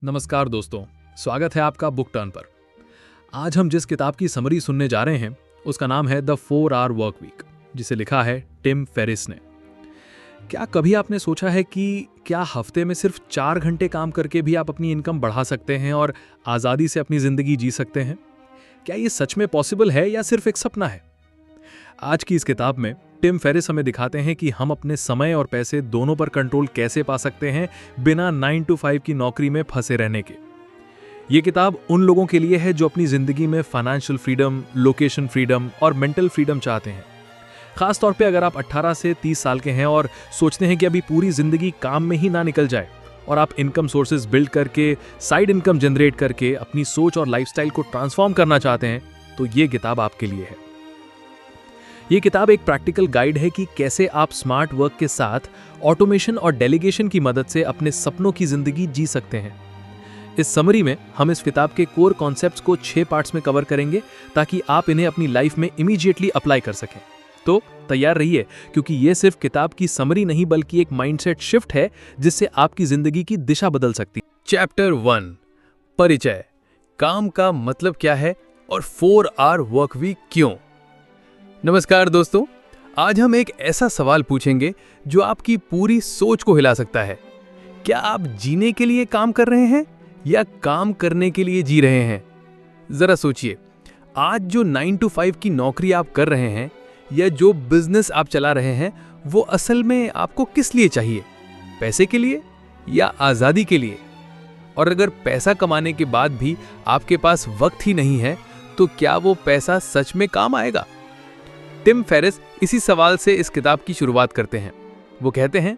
नमस्कार दोस्तों, स्वागत है आपका बुक टर्न पर। आज हम जिस किताब की समरी सुनने जा रहे हैं उसका नाम है द 4 आवर वर्क वीक, जिसे लिखा है टिम फेरिस ने। क्या कभी आपने सोचा है कि क्या हफ्ते में सिर्फ 4 घंटे काम करके भी आप अपनी इनकम बढ़ा सकते हैं और आज़ादी से अपनी ज़िंदगी जी सकते हैं? क्या ये सच में पॉसिबल है या सिर्फ एक सपना है? आज की इस किताब में टिम फेरिस हमें दिखाते हैं कि हम अपने समय और पैसे दोनों पर कंट्रोल कैसे पा सकते हैं बिना 9 to 5 की नौकरी में फंसे रहने के। ये किताब उन लोगों के लिए है जो अपनी जिंदगी में फाइनेंशियल फ्रीडम, लोकेशन फ्रीडम और मेंटल फ्रीडम चाहते हैं। खास तौर पे अगर आप 18 से 30 साल के हैं और सोचते हैं कि अभी पूरी जिंदगी काम में ही ना निकल जाए और आप इनकम सोर्सेज बिल्ड करके, साइड इनकम जनरेट करके अपनी सोच और लाइफस्टाइल को ट्रांसफॉर्म करना चाहते हैं, तो ये किताब आपके लिए है। ये किताब एक प्रैक्टिकल गाइड है कि कैसे आप स्मार्ट वर्क के साथ ऑटोमेशन और डेलीगेशन की मदद से अपने सपनों की जिंदगी जी सकते हैं। इस समरी में हम इस किताब के कोर कॉन्सेप्ट्स को 6 पार्ट्स में कवर करेंगे ताकि आप इन्हें अपनी लाइफ में इमीडिएटली अप्लाई कर सकें। तो तैयार रहिए, क्योंकि ये सिर्फ किताब की समरी नहीं बल्कि एक माइंडसेट शिफ्ट है जिससे आपकी जिंदगी की दिशा बदल सकती है। चैप्टर 1, परिचय। काम का मतलब क्या है और 4 आवर वर्क वीक क्यों? नमस्कार दोस्तों, आज हम एक ऐसा सवाल पूछेंगे जो आपकी पूरी सोच को हिला सकता है। क्या आप जीने के लिए काम कर रहे हैं या काम करने के लिए जी रहे हैं? जरा सोचिए, आज जो 9 to 5 की नौकरी आप कर रहे हैं या जो बिजनेस आप चला रहे हैं, वो असल में आपको किस लिए चाहिए? पैसे के लिए या आज़ादी के लिए? और अगर पैसा कमाने के बाद भी आपके पास वक्त ही नहीं है, तो क्या वो पैसा सच में काम आएगा? टिम फेरिस इसी सवाल से इस किताब की शुरुआत करते हैं। वो कहते हैं,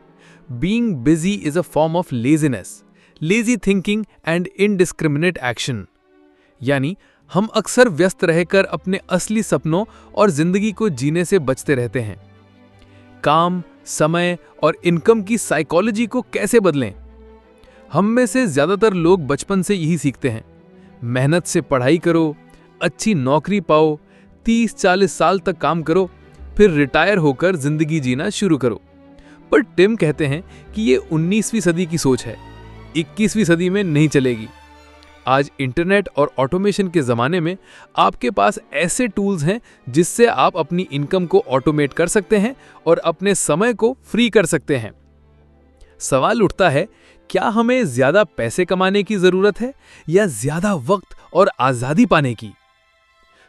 being busy is a form of laziness, lazy thinking and indiscriminate action. यानी हम अक्सर व्यस्त रहकर अपने असली सपनों और जिंदगी को जीने से बचते रहते हैं। काम, समय और इनकम की साइकोलॉजी को कैसे बदलें? हम में से ज्यादातर लोग बचपन से यही सीखते हैं, मेहनत से पढ़ाई करो, अच्छी नौकरी पाओ, 30-40 साल तक काम करो, फिर रिटायर होकर जिंदगी जीना शुरू करो। पर टिम कहते हैं कि ये 19वीं सदी की सोच है, 21वीं सदी में नहीं चलेगी। आज इंटरनेट और ऑटोमेशन के ज़माने में आपके पास ऐसे टूल्स हैं जिससे आप अपनी इनकम को ऑटोमेट कर सकते हैं और अपने समय को फ्री कर सकते हैं। सवाल उठता है, क्या हमें ज़्यादा पैसे कमाने की ज़रूरत है या ज़्यादा वक्त और आज़ादी पाने की?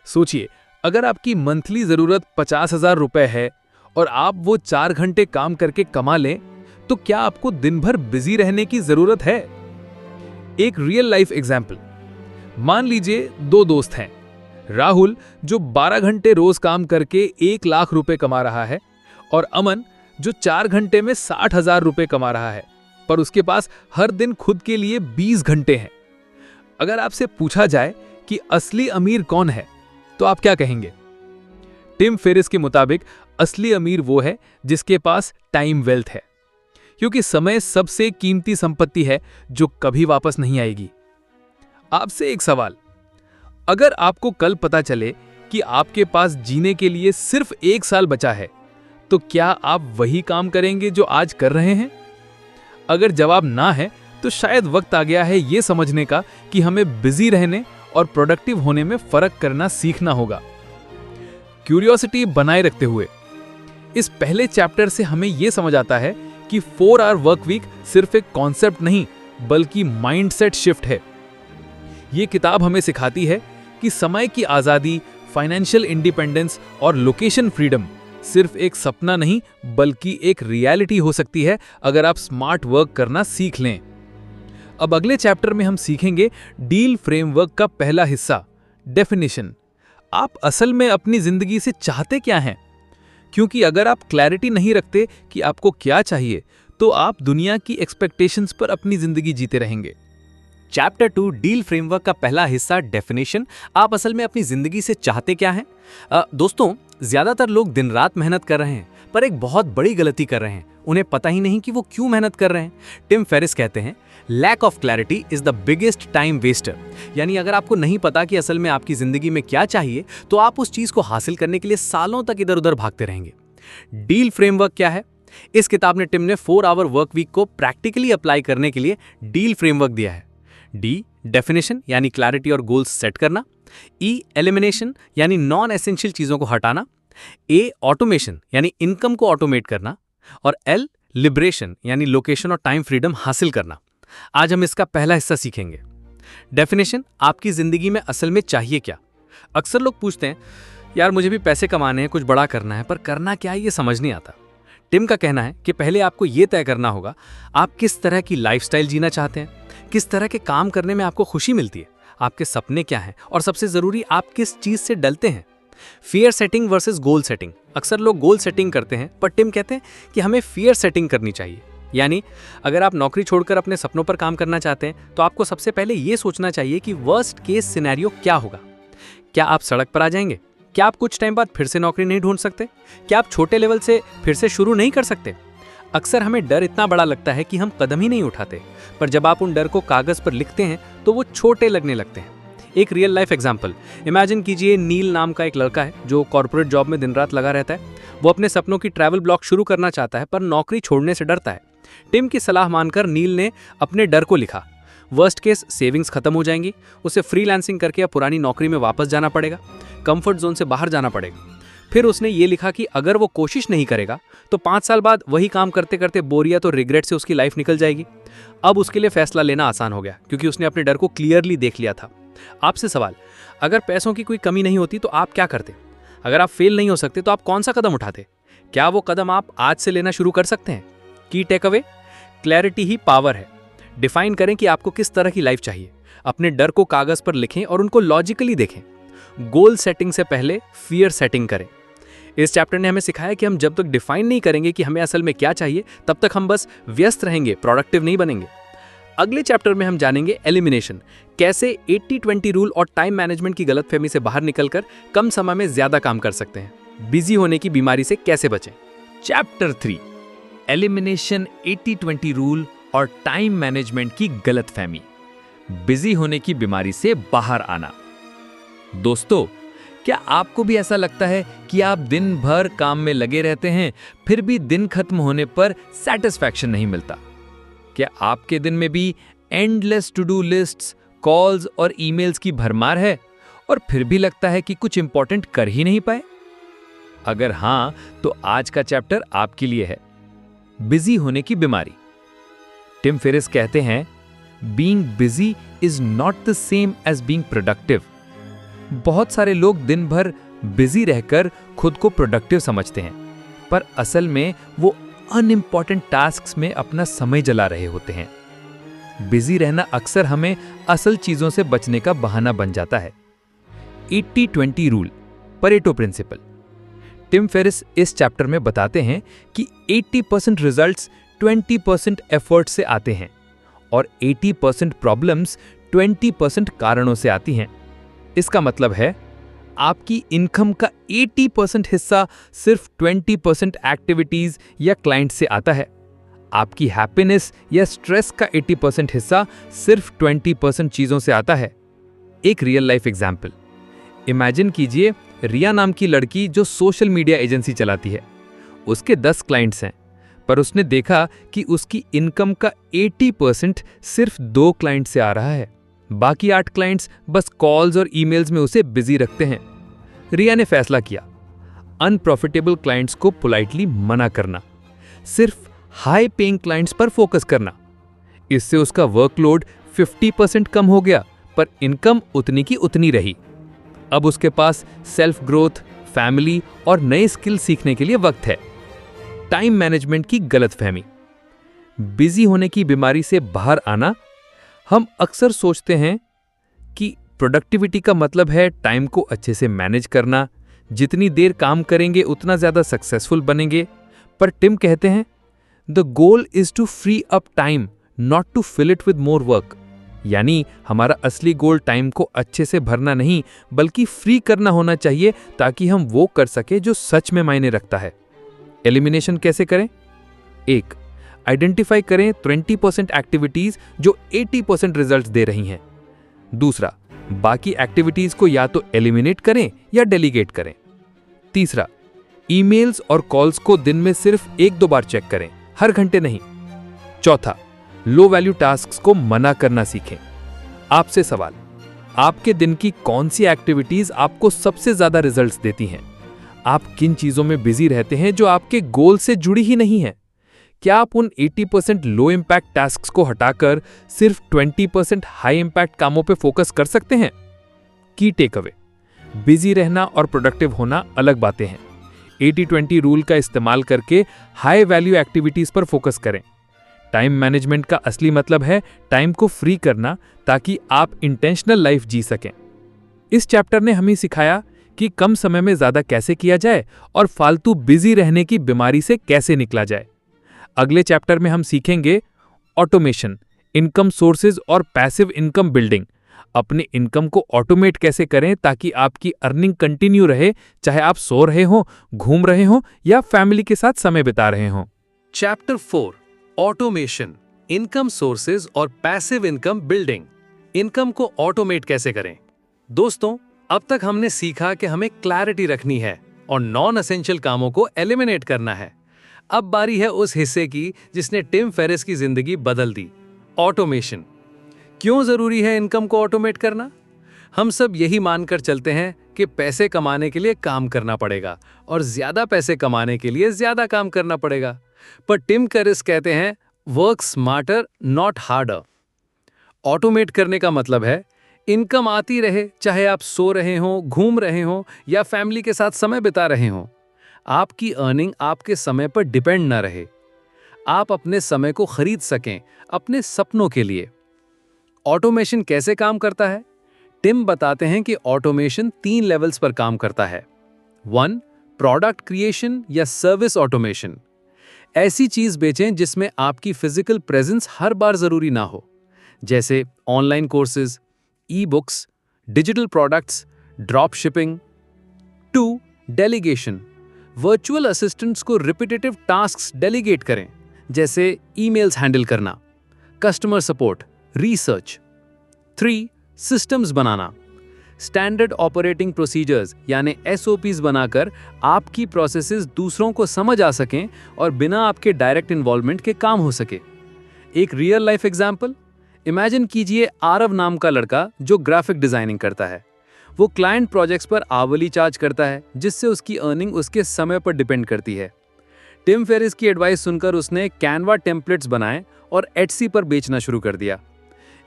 सोचिए, अगर आपकी मंथली ज़रूरत 50,000 रुपए है और आप वो 4 घंटे काम करके कमा लें, तो क्या आपको दिन भर बिजी रहने की ज़रूरत है? एक रियल लाइफ एग्जाम्पल, मान लीजिए 2 दोस्त हैं। राहुल जो 12 घंटे रोज काम करके 1 लाख रुपए कमा रहा है और अमन जो 4 घंटे में 60,000 रुपए कमा रहा है, पर उसके पास हर दिन खुद के लिए 20 घंटे हैं। अगर आपसे पूछा जाए कि असली अमीर कौन है, तो आप क्या कहेंगे? टिम फेरिस के मुताबिक असली अमीर वो है जिसके पास टाइम वेल्थ है, क्योंकि समय सबसे कीमती संपत्ति है जो कभी वापस नहीं आएगी। आपसे एक सवाल, अगर आपको कल पता चले कि आपके पास जीने के लिए सिर्फ 1 साल बचा है, तो क्या आप वही काम करेंगे जो आज कर रहे हैं? अगर जवाब ना है, तो शायद वक्त आ गया है ये समझने का कि हमें बिजी रहने और प्रोडक्टिव होने में फर्क करना सीखना होगा। क्यूरियोसिटी बनाए रखते हुए इस पहले चैप्टर से हमें यह समझ आता है कि 4 आवर वर्क वीक सिर्फ एक कॉन्सेप्ट नहीं बल्कि माइंडसेट शिफ्ट है। यह किताब हमें सिखाती है कि समय की आज़ादी, फाइनेंशियल इंडिपेंडेंस और लोकेशन फ्रीडम सिर्फ एक सपना नहीं बल्कि एक रियलिटी हो सकती है अगर आप स्मार्ट वर्क करना सीख लें। अब अगले चैप्टर में हम सीखेंगे डील फ्रेमवर्क का पहला हिस्सा, डेफिनेशन। आप असल में अपनी जिंदगी से चाहते क्या हैं? क्योंकि अगर आप क्लैरिटी नहीं रखते कि आपको क्या चाहिए, तो आप दुनिया की एक्सपेक्टेशंस पर अपनी जिंदगी जीते रहेंगे। चैप्टर 2 डील फ्रेमवर्क का पहला हिस्सा, डेफिनेशन। आप असल में अपनी जिंदगी से चाहते क्या हैं? दोस्तों, ज्यादातर लोग दिन रात मेहनत कर रहे हैं, पर एक बहुत बड़ी गलती कर रहे हैं। उन्हें पता ही नहीं कि वो क्यों मेहनत कर रहे हैं। टिम फेरिस कहते हैं, lack of clarity is the biggest time waster. यानी अगर आपको नहीं पता कि असल में आपकी जिंदगी में क्या चाहिए, तो आप उस चीज को हासिल करने के लिए सालों तक इधर उधर भागते रहेंगे। डील फ्रेमवर्क क्या है? इस किताब ने टिम ने 4 आवर वर्क वीक को प्रैक्टिकली अप्लाई करने के लिए डील फ्रेमवर्क दिया है। डी डेफिनेशन यानी क्लैरिटी और गोल्स सेट करना, ई एलिमिनेशन यानी नॉन एसेंशियल चीजों को हटाना, ए ऑटोमेशन यानी इनकम को ऑटोमेट करना, और एल लिबरेशन यानी लोकेशन और टाइम फ्रीडम हासिल करना। आज हम इसका पहला हिस्सा सीखेंगे। डेफिनेशन, आपकी जिंदगी में असल में चाहिए क्या? अक्सर लोग पूछते हैं, यार मुझे भी पैसे कमाने हैं, कुछ बड़ा करना है, पर करना क्या है ये समझ नहीं आता। टिम का कहना है कि पहले आपको ये तय करना होगा आप किस तरह की लाइफस्टाइल जीना चाहते हैं, किस तरह के काम करने में आपको खुशी मिलती है, आपके सपने क्या हैं, और सबसे जरूरी आप किस चीज से डलते हैं। Fear setting versus goal setting. अक्सर लोग गोल सेटिंग करते हैं, पर टिम कहते हैं कि हमें फियर सेटिंग करनी चाहिए। यानी अगर आप नौकरी छोड़कर अपने सपनों पर काम करना चाहते हैं तो आपको सबसे पहले ये सोचना चाहिए कि वर्स्ट केस सिनेरियो क्या होगा। क्या आप सड़क पर आ जाएंगे? क्या आप कुछ टाइम बाद फिर से नौकरी नहीं ढूंढ सकते? क्या आप छोटे लेवल से फिर से शुरू नहीं कर सकते? अक्सर हमें डर इतना बड़ा लगता है कि हम कदम ही नहीं उठाते, पर जब आप उन डर को कागज पर लिखते हैं तो वो छोटे लगने लगते हैं। एक रियल लाइफ एग्जाम्पल इमेजिन कीजिए। नील नाम का एक लड़का है जो कॉर्पोरेट जॉब में दिन रात लगा रहता है। वो अपने सपनों की ट्रैवल ब्लॉग शुरू करना चाहता है, पर नौकरी छोड़ने से डरता है। टिम की सलाह मानकर नील ने अपने डर को लिखा। वर्स्ट केस सेविंग्स खत्म हो जाएंगी, उसे फ्रीलांसिंग करके अब पुरानी नौकरी में वापस जाना पड़ेगा, कंफर्ट जोन से बाहर जाना पड़ेगा। फिर उसने ये लिखा कि अगर वो कोशिश नहीं करेगा तो 5 साल बाद वही काम करते करते बोरियत और रिग्रेट से उसकी लाइफ निकल जाएगी। अब उसके लिए फैसला लेना आसान हो गया क्योंकि उसने अपने डर को क्लियरली देख लिया था। आपसे सवाल, अगर पैसों की कोई कमी नहीं होती तो आप क्या करते? अगर आप फेल नहीं हो सकते तो आप कौन सा कदम उठाते? क्या वो कदम आप आज से लेना शुरू कर सकते हैं? की टेक अवे, क्लैरिटी ही पावर है। डिफाइन करें कि आपको किस तरह की लाइफ चाहिए, अपने डर को कागज पर लिखें और उनको लॉजिकली देखें। गोल सेटिंग से पहले फियर सेटिंग करें। इस चैप्टर ने हमें सिखाया कि हम जब तक डिफाइन नहीं करेंगे कि हमें असल में क्या चाहिए, तब तक हम बस व्यस्त रहेंगे, प्रोडक्टिव नहीं बनेंगे। अगले चैप्टर में हम जानेंगे एलिमिनेशन, कैसे 80-20 रूल और टाइम मैनेजमेंट की गलतफहमी से बाहर निकलकर कम समय में ज्यादा काम कर सकते हैं। बिजी होने की बीमारी से कैसे बचें। चैप्टर 3, एलिमिनेशन, 80-20 रूल और टाइम मैनेजमेंट की गलतफहमी, बिजी होने की बीमारी से बाहर आना। दोस्तों, क्या आपको भी ऐसा लगता है कि आप दिन भर काम में लगे रहते हैं, फिर भी दिन खत्म होने पर सैटिस्फैक्शन नहीं मिलता? क्या आपके दिन में भी endless to do lists, calls और ईमेल्स की भरमार है और फिर भी लगता है कि कुछ इंपॉर्टेंट कर ही नहीं पाए? अगर हां, तो आज का चैप्टर आपके लिए है। बिजी होने की बीमारी। टिम फेरिस कहते हैं, being busy is not the same as being productive. बहुत सारे लोग दिन भर बिजी रहकर खुद को प्रोडक्टिव समझते हैं, पर असल में वो अनइम्पॉर्टेंट टास्क्स में अपना समय जला रहे होते हैं। बिजी रहना अक्सर हमें असल चीजों से बचने का बहाना बन जाता है। 80-20 rule, Pareto principle. Tim Ferriss इस चैप्टर में बताते हैं कि 80% रिजल्ट्स 20% एफर्ट से आते हैं और 80% प्रॉब्लम्स 20% कारणों से आती हैं। इसका मतलब है आपकी इनकम का 80% हिस्सा सिर्फ 20% एक्टिविटीज या क्लाइंट से आता है। आपकी हैप्पीनेस या स्ट्रेस का 80% हिस्सा सिर्फ 20% चीजों से आता है। एक रियल लाइफ एग्जाम्पल इमेजिन कीजिए। रिया नाम की लड़की जो सोशल मीडिया एजेंसी चलाती है, उसके 10 क्लाइंट्स हैं, पर उसने देखा कि उसकी इनकम का 80% सिर्फ 2 क्लाइंट से आ रहा है। बाकी 8 क्लाइंट्स बस कॉल्स और ईमेल्स में उसे बिजी रखते हैं। रिया ने फैसला किया, अनप्रॉफिटेबल क्लाइंट्स को पोलाइटली मना करना, सिर्फ हाई पेइंग क्लाइंट्स पर फोकस करना। इससे उसका वर्कलोड 50% कम हो गया, पर इनकम उतनी की उतनी रही। अब उसके पास सेल्फ ग्रोथ, फैमिली और नए स्किल सीखने के लिए वक्त है। टाइम मैनेजमेंट की गलतफहमी। बिजी होने की बीमारी से बाहर आना। हम अक्सर सोचते हैं कि प्रोडक्टिविटी का मतलब है टाइम को अच्छे से मैनेज करना, जितनी देर काम करेंगे उतना ज्यादा सक्सेसफुल बनेंगे। पर टिम कहते हैं, the goal is to free up time, not to fill it with more work. यानी हमारा असली गोल टाइम को अच्छे से भरना नहीं, बल्कि फ्री करना होना चाहिए, ताकि हम वो कर सके जो सच में मायने रखता है। एलिमिनेशन कैसे करें? 1. आइडेंटिफाई करें 20% एक्टिविटीज जो 80% रिजल्ट्स दे रही हैं। 2. बाकी एक्टिविटीज को या तो एलिमिनेट करें या डेलीगेट करें। 3. ईमेल्स और कॉल्स को दिन में सिर्फ 1-2 बार चेक करें, हर घंटे नहीं। 4. लो वैल्यू टास्क्स को मना करना सीखें। आपसे सवाल, आपके दिन की कौन सी एक्टिविटीज आपको सबसे ज्यादा रिजल्ट्स देती हैं? आप किन चीजों में बिजी रहते हैं जो आपके गोल से जुड़ी ही नहीं है? क्या आप उन 80% लो इम्पैक्ट टास्क्स को हटाकर सिर्फ 20% हाई इम्पैक्ट कामों पे फोकस कर सकते हैं? की टेक अवे, बिजी रहना और प्रोडक्टिव होना अलग बातें हैं। 80-20 रूल का इस्तेमाल करके हाई वैल्यू एक्टिविटीज पर फोकस करें। टाइम मैनेजमेंट का असली मतलब है टाइम को फ्री करना ताकि आप इंटेंशनल लाइफ जी सकें। इस चैप्टर ने हमें सिखाया कि कम समय में ज्यादा कैसे किया जाए और फालतू बिजी रहने की बीमारी से कैसे निकला जाए। अगले चैप्टर में हम सीखेंगे ऑटोमेशन, इनकम सोर्सेज और पैसिव इनकम बिल्डिंग। अपने इनकम को ऑटोमेट कैसे करें ताकि आपकी अर्निंग कंटिन्यू रहे, चाहे आप सो रहे हो, घूम रहे हो या फैमिली के साथ समय बिता रहे हो। चैप्टर 4, ऑटोमेशन, इनकम सोर्सेज और पैसिव इनकम बिल्डिंग। इनकम को ऑटोमेट कैसे करें? दोस्तों, अब तक हमने सीखा कि हमें क्लैरिटी रखनी है और नॉन एसेंशियल कामों को एलिमिनेट करना है। अब बारी है उस हिस्से की जिसने टिम फेरिस की जिंदगी बदल दी, ऑटोमेशन। क्यों जरूरी है इनकम को ऑटोमेट करना? हम सब यही मानकर चलते हैं कि पैसे कमाने के लिए काम करना पड़ेगा और ज्यादा पैसे कमाने के लिए ज्यादा काम करना पड़ेगा। पर टिम फेरिस कहते हैं, work smarter not harder. Automate करने का मतलब है इनकम आती रहे, चाहे आप सो रहे हो, घूम रहे हो या फैमिली के साथ समय बिता रहे हो। आपकी अर्निंग आपके समय पर डिपेंड ना रहे। आप अपने समय को खरीद सकें अपने सपनों के लिए। ऑटोमेशन कैसे काम करता है? टिम बताते हैं कि ऑटोमेशन 3 लेवल्स पर काम करता है। 1, प्रोडक्ट क्रिएशन या सर्विस ऑटोमेशन। ऐसी चीज बेचें जिसमें आपकी फिजिकल प्रेजेंस हर बार जरूरी ना हो, जैसे online courses, e books, digital products, drop shipping. 2, delegation. Virtual assistants को रिपीटेटिव टास्क्स डेलीगेट करें, जैसे ईमेल्स हैंडल करना, कस्टमर सपोर्ट, रिसर्च। 3, सिस्टम्स बनाना। स्टैंडर्ड ऑपरेटिंग प्रोसीजर्स यानी SOPs बनाकर आपकी प्रोसेसेस दूसरों को समझ आ सकें और बिना आपके डायरेक्ट इन्वॉल्वमेंट के काम हो सके। एक रियल लाइफ एग्जाम्पल इमेजिन कीजिए। आरव नाम का लड़का जो ग्राफिक डिजाइनिंग करता है, वो क्लाइंट प्रोजेक्ट्स पर आवली चार्ज करता है, जिससे उसकी अर्निंग उसके समय पर डिपेंड करती है। टिम फेरिस की एडवाइस सुनकर उसने कैनवा टेम्पलेट्स बनाए और एटसी पर बेचना शुरू कर दिया।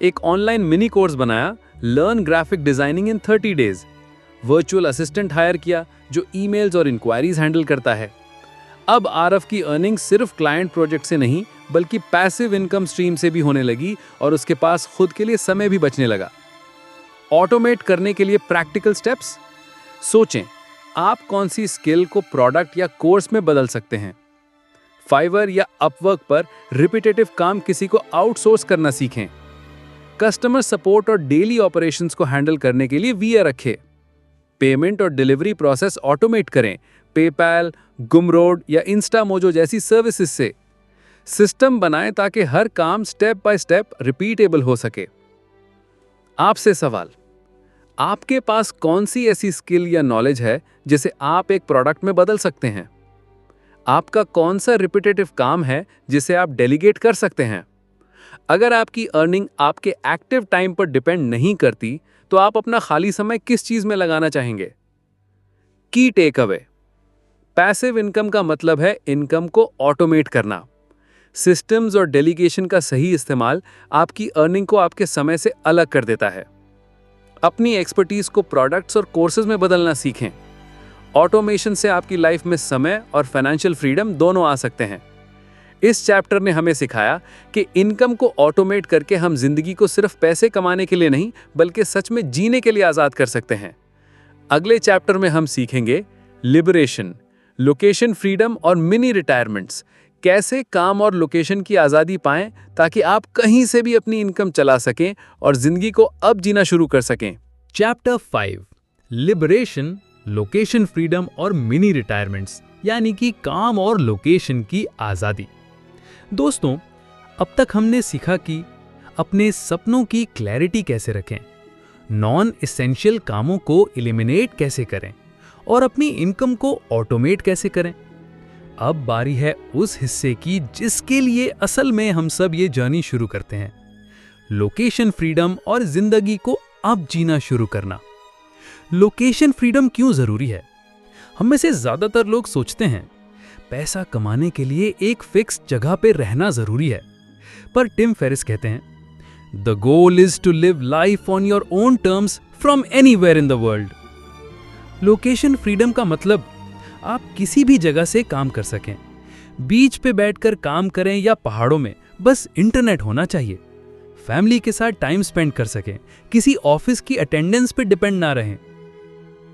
एक ऑनलाइन मिनी कोर्स बनाया, लर्न ग्राफिक डिजाइनिंग इन 30 डेज। वर्चुअल असिस्टेंट हायर किया जो ईमेल्स और इंक्वायरीज हैंडल करता है। अब आरव की अर्निंग सिर्फ क्लाइंट प्रोजेक्ट से नहीं बल्कि पैसिव इनकम स्ट्रीम से भी होने लगी और उसके पास खुद के लिए समय भी बचने लगा। ऑटोमेट करने के लिए प्रैक्टिकल स्टेप्स सोचें। आप कौन सी स्किल को प्रोडक्ट या कोर्स में बदल सकते हैं? फाइवर या अपवर्क पर रिपीटेटिव काम किसी को आउटसोर्स करना सीखें। कस्टमर सपोर्ट और डेली ऑपरेशंस को हैंडल करने के लिए वीए रखें। पेमेंट और डिलीवरी प्रोसेस ऑटोमेट करें, पेपैल, गुमरोड या इंस्टामोजो जैसी सर्विसेज से। सिस्टम बनाएं ताकि हर काम स्टेप बाय स्टेप रिपीटेबल हो सके। आपसे सवाल, आपके पास कौन सी ऐसी स्किल या नॉलेज है जिसे आप एक प्रोडक्ट में बदल सकते हैं? आपका कौन सा रिपीटेटिव काम है जिसे आप डेलीगेट कर सकते हैं? अगर आपकी अर्निंग आपके एक्टिव टाइम पर डिपेंड नहीं करती, तो आप अपना खाली समय किस चीज में लगाना चाहेंगे? की टेक अवे, पैसिव इनकम का मतलब है इनकम को ऑटोमेट करना। सिस्टम्स और डेलीगेशन का सही इस्तेमाल आपकी अर्निंग को आपके समय से अलग कर देता है। अपनी एक्सपर्टीज को प्रोडक्ट्स और कोर्सेज में बदलना सीखें। ऑटोमेशन से आपकी लाइफ में समय और फाइनेंशियल फ्रीडम दोनों आ सकते हैं। इस चैप्टर ने हमें सिखाया कि इनकम को ऑटोमेट करके हम जिंदगी को सिर्फ पैसे कमाने के लिए नहीं बल्कि सच में जीने के लिए आजाद कर सकते हैं। अगले चैप्टर में हम सीखेंगे लिबरेशन, लोकेशन फ्रीडम और मिनी रिटायरमेंट्स। कैसे काम और लोकेशन की आज़ादी पाएं ताकि आप कहीं से भी अपनी इनकम चला सकें और जिंदगी को अब जीना शुरू कर सकें। चैप्टर 5, लिबरेशन, लोकेशन फ्रीडम और मिनी रिटायरमेंट्स, यानी कि काम और लोकेशन की आज़ादी। दोस्तों, अब तक हमने सीखा कि अपने सपनों की क्लैरिटी कैसे रखें, नॉन एसेंशियल कामों को एलिमिनेट कैसे करें और अपनी इनकम को ऑटोमेट कैसे करें। अब बारी है उस हिस्से की जिसके लिए असल में हम सब ये जर्नी शुरू करते हैं, लोकेशन फ्रीडम और जिंदगी को अब जीना शुरू करना। लोकेशन फ्रीडम क्यों जरूरी है? हम में से ज्यादातर लोग सोचते हैं पैसा कमाने के लिए एक फिक्स जगह पे रहना जरूरी है, पर टिम फेरिस कहते हैं the goal is to live life on your own terms from anywhere in the world. Location freedom का मतलब आप किसी भी जगह से काम कर सकें, बीच पे बैठकर काम करें या पहाड़ों में, बस इंटरनेट होना चाहिए। फैमिली के साथ टाइम स्पेंड कर सकें, किसी ऑफिस की अटेंडेंस पे डिपेंड ना रहें।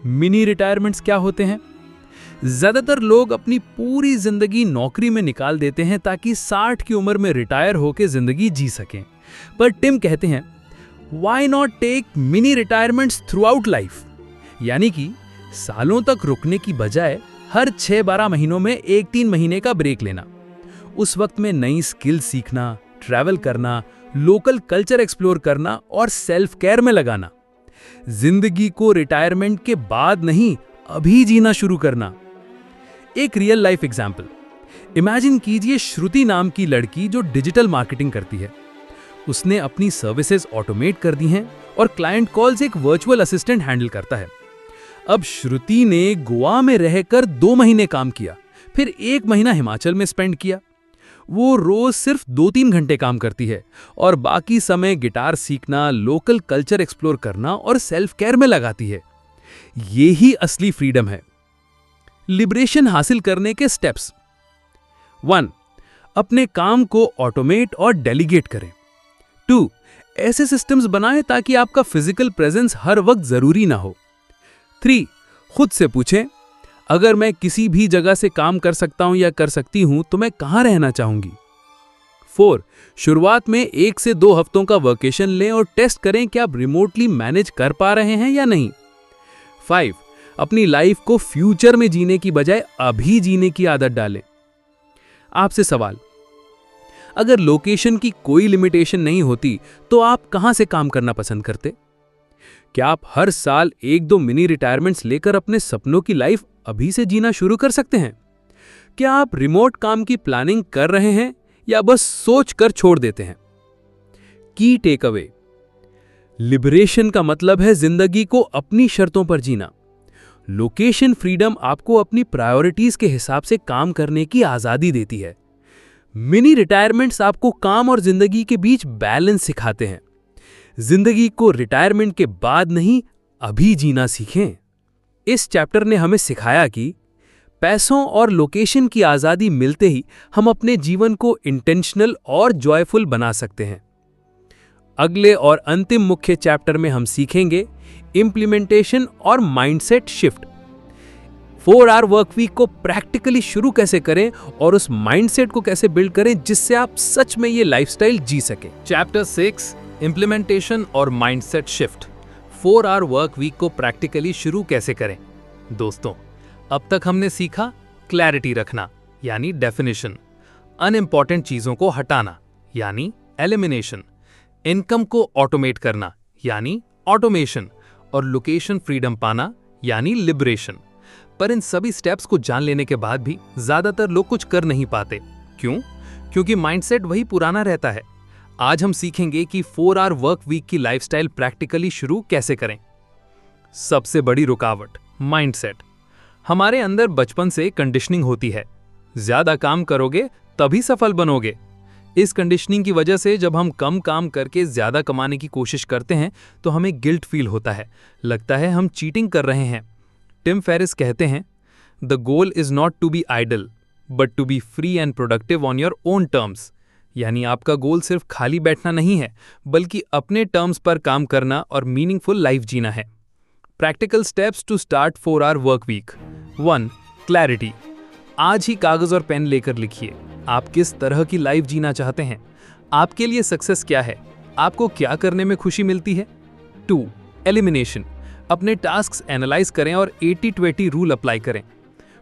मिनी रिटायरमेंट्स क्या होते हैं? ज्यादातर लोग अपनी पूरी जिंदगी नौकरी में निकाल देते हैं ताकि 60 की उम्र में रिटायर होकर जिंदगी जी सकें। पर टिम कहते हैं why not take mini retirements throughout life, यानी कि सालों तक रुकने की बजाय हर 6-12 महीनों में 1-3 महीने का ब्रेक लेना। उस वक्त में नई स्किल सीखना, ट्रैवल करना, लोकल कल्चर एक्सप्लोर करना और सेल्फ केयर में लगाना। जिंदगी को रिटायरमेंट के बाद नहीं, अभी जीना शुरू करना। एक रियल लाइफ एग्जाम्पल इमेजिन कीजिए, श्रुति नाम की लड़की जो डिजिटल मार्केटिंग करती है। उसने अपनी सर्विसेज ऑटोमेट कर दी हैं और क्लाइंट कॉल्स एक वर्चुअल असिस्टेंट हैंडल करता है। अब श्रुति ने गोवा में रहकर 2 महीने काम किया, फिर 1 महीना हिमाचल में स्पेंड किया। वो रोज सिर्फ 2-3 घंटे काम करती है और बाकी समय गिटार सीखना, लोकल कल्चर एक्सप्लोर करना और सेल्फ केयर में लगाती है। ये ही असली फ्रीडम है। लिबरेशन हासिल करने के स्टेप्स। 1. अपने काम को ऑटोमेट और डेलीगेट करें। 2. ऐसे सिस्टम्स बनाएं ताकि आपका फिजिकल प्रेजेंस हर वक्त जरूरी ना हो। 3. खुद से पूछें, अगर मैं किसी भी जगह से काम कर सकता हूं या कर सकती हूं तो मैं कहां रहना चाहूंगी। 4. शुरुआत में 1 से 2 हफ्तों का वर्केशन लें और टेस्ट करें कि आप रिमोटली मैनेज कर पा रहे हैं या नहीं। 5. अपनी लाइफ को फ्यूचर में जीने की बजाय अभी जीने की आदत डालें। आपसे सवाल, अगर लोकेशन की कोई लिमिटेशन नहीं होती तो आप कहां से काम करना पसंद करते? क्या आप हर साल 1-2 मिनी रिटायरमेंट्स लेकर अपने सपनों की लाइफ अभी से जीना शुरू कर सकते हैं? क्या आप रिमोट काम की प्लानिंग कर रहे हैं या बस सोच कर छोड़ देते हैं? की टेक अवे, लिबरेशन का मतलब है जिंदगी को अपनी शर्तों पर जीना। लोकेशन फ्रीडम आपको अपनी प्रायोरिटीज के हिसाब से काम करने की आजादी देती है। मिनी रिटायरमेंट्स आपको काम और जिंदगी के बीच बैलेंस सिखाते हैं। जिंदगी को रिटायरमेंट के बाद नहीं, अभी जीना सीखें। इस चैप्टर ने हमें सिखाया कि पैसों और लोकेशन की आजादी मिलते ही हम अपने जीवन को इंटेंशनल और जॉयफुल बना सकते हैं। अगले और अंतिम मुख्य चैप्टर में हम सीखेंगे इंप्लीमेंटेशन और mindset shift. 4 hour work week को प्रैक्टिकली शुरू कैसे करें और उस माइंडसेट को कैसे बिल्ड करें जिससे आप सच में ये लाइफस्टाइल जी सकें। चैप्टर 6 इंप्लीमेंटेशन और mindset shift. 4 hour work week को प्रैक्टिकली शुरू कैसे करें। दोस्तों, अब तक हमने सीखा क्लैरिटी रखना यानी डेफिनेशन, अनइम्पॉर्टेंट चीजों को हटाना यानी एलिमिनेशन, इनकम को ऑटोमेट करना यानी ऑटोमेशन और लोकेशन फ्रीडम पाना यानी लिबरेशन। पर इन सभी स्टेप्स को जान लेने के बाद भी ज्यादातर लोग कुछ कर नहीं पाते। क्यों? क्योंकि माइंडसेट वही पुराना रहता है। आज हम सीखेंगे कि 4 आवर वर्क वीक की लाइफस्टाइल प्रैक्टिकली शुरू कैसे करें। सबसे बड़ी रुकावट माइंडसेट। हमारे अंदर बचपन से कंडीशनिंग होती है, ज्यादा काम करोगे तभी सफल बनोगे। इस कंडीशनिंग की वजह से जब हम कम काम करके ज्यादा कमाने की कोशिश करते हैं तो हमें गिल्ट फील होता है, लगता है हम चीटिंग कर रहे हैं। टिम फेरिस कहते हैं the goal is not to be idle but to be free and productive on your own terms, यानी आपका गोल सिर्फ खाली बैठना नहीं है बल्कि अपने टर्म्स पर काम करना और मीनिंगफुल लाइफ जीना है। Practical steps to start 4 hour work week. 1. Clarity. आज ही कागज और पेन लेकर लिखिए, आप किस तरह की लाइफ जीना चाहते हैं, आपके लिए सक्सेस क्या है, आपको क्या करने में खुशी मिलती है। 2. एलिमिनेशन। अपने टास्क्स एनालाइज करें और 80-20 रूल अप्लाई करें।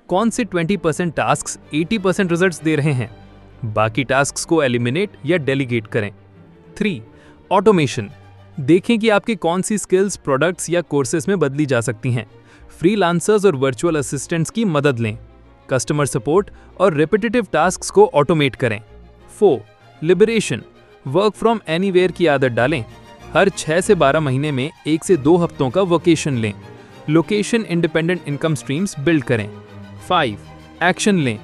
कौन से 20% टास्क्स 80% रिजल्ट्स दे रहे हैं, बाकी टास्क्स को एलिमिनेट या डेलीगेट करें। 3. ऑटोमेशन। देखें कि आपकी कौन सी स्किल्स, प्रोडक्ट्स या कोर्सेज में बदली जा सकती हैं। फ्रीलांसर्स और वर्चुअल असिस्टेंट्स की मदद लें। कस्टमर सपोर्ट और रिपीटेटिव टास्क्स को ऑटोमेट करें। 4. लिबरेशन। वर्क फ्रॉम एनीवेयर की आदत डालें। हर 6 से 12 महीने में 1 से 2 हफ्तों का वोकेशन लें। Location independent income streams build करें। 5. एक्शन लें।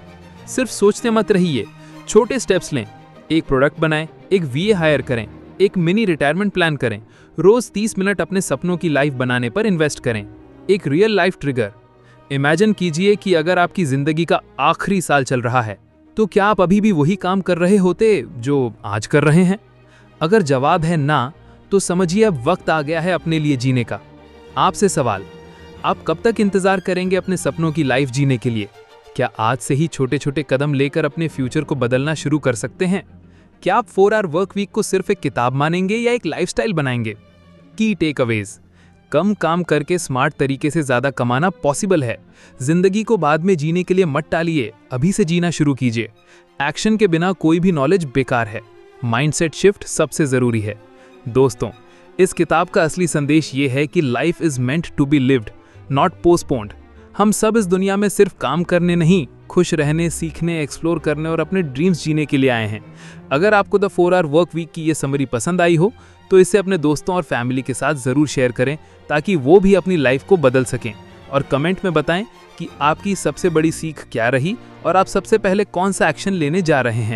सिर्फ सोचते मत रहिए, छोटे स्टेप्स लें। एक प्रोडक्ट बनाएं, एक वीए हायर करें, एक मिनी रिटायरमेंट प्लान करें, रोज 30 मिनट अपने सपनों की लाइफ बनाने पर इन्वेस्ट करें। एक रियल लाइफ ट्रिगर। इमेजिन कीजिए कि अगर आपकी जिंदगी का आखिरी साल चल रहा है, तो क्या आप अभी भी वही काम कर रहे होते जो आज कर रहे हैं? अगर जवाब है ना, तो समझिए अब वक्त आ गया है अपने लिए जीने का। आपसे सवाल, आप कब तक इंतजार करेंगे अपने सपनों की लाइफ जीने के लिए? क्या आज से ही छोटे छोटे कदम लेकर अपने फ्यूचर को बदलना शुरू कर सकते हैं? क्या आप 4 आवर वर्क वीक को सिर्फ एक किताब मानेंगे या एक लाइफस्टाइल बनाएंगे? की टेक अवेज। कम काम करके स्मार्ट तरीके से ज्यादा कमाना पॉसिबल है। जिंदगी को बाद में जीने के लिए मत टालिए, अभी से जीना शुरू कीजिए। एक्शन के बिना कोई भी नॉलेज बेकार है। माइंडसेट शिफ्ट सबसे जरूरी है। दोस्तों, इस किताब का असली संदेश ये है कि life is meant to be lived, not postponed. हम सब इस दुनिया में सिर्फ काम करने नहीं, खुश रहने, सीखने, एक्सप्लोर करने और अपने ड्रीम्स जीने के लिए आए हैं। अगर आपको द 4 आवर वर्क वीक की ये समरी पसंद आई हो, तो इसे अपने दोस्तों और फैमिली के साथ ज़रूर शेयर करें, ताकि वो भी अपनी लाइफ को बदल सकें। और कमेंट में बताएं कि आपकी सबसे बड़ी सीख क्या रही और आप सबसे पहले कौन सा एक्शन लेने जा रहे हैं।